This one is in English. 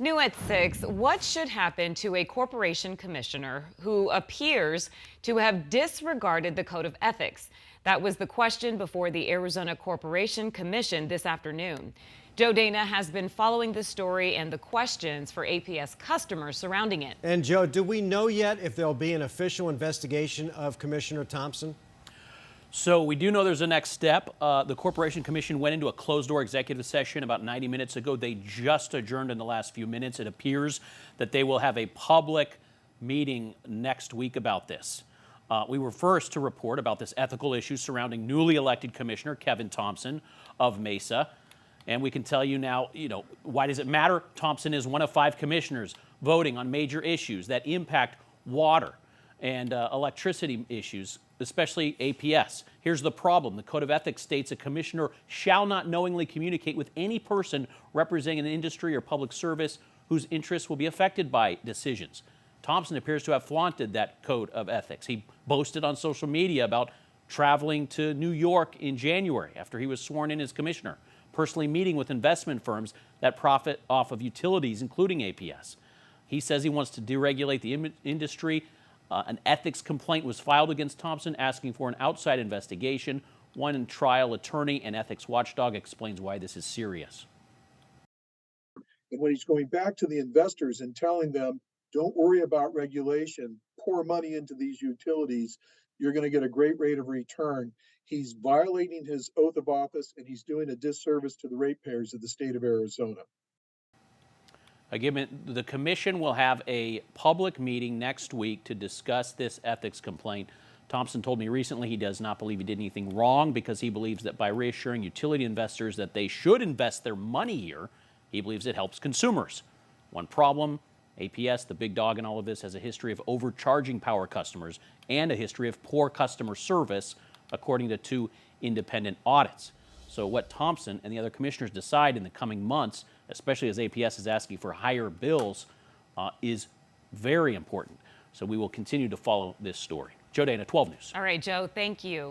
New at 6, what should happen to a corporation commissioner who appears to have disregarded the code of ethics? That was the question before the Arizona Corporation Commission this afternoon. Joe Dana has been following the story and the questions for APS customers surrounding it. And Joe, do we know yet if there'll be an official investigation of Commissioner Thompson? So we do know there's a next step. The Corporation Commission went into a closed-door executive session about 90 minutes ago. They just adjourned in the last few minutes. It appears that they will have a public meeting next week about this. We were first to report about this ethical issue surrounding newly elected Commissioner Kevin Thompson of Mesa. And we can tell you now, why does it matter? Thompson is one of 5 commissioners voting on major issues that impact water and electricity issues, especially APS. Here's the problem. The Code of Ethics states a commissioner shall not knowingly communicate with any person representing an industry or public service whose interests will be affected by decisions. Thompson appears to have flaunted that Code of Ethics. He boasted on social media about traveling to New York in January after he was sworn in as commissioner, personally meeting with investment firms that profit off of utilities, including APS. He says he wants to deregulate the industry. An ethics complaint was filed against Thompson asking for an outside investigation. One trial attorney and ethics watchdog explains why this is serious. And when he's going back to the investors and telling them, don't worry about regulation, pour money into these utilities, you're going to get a great rate of return. He's violating his oath of office, and he's doing a disservice to the ratepayers of the state of Arizona. Again, the commission will have a public meeting next week to discuss this ethics complaint. Thompson told me recently he does not believe he did anything wrong because he believes that by reassuring utility investors that they should invest their money here, he believes it helps consumers. One problem, APS, the big dog in all of this, has a history of overcharging power customers and a history of poor customer service, according to 2 independent audits. So what Thompson and the other commissioners decide in the coming months, especially as APS is asking for higher bills, is very important. So we will continue to follow this story. Joe Dana, 12 News. All right, Joe, thank you.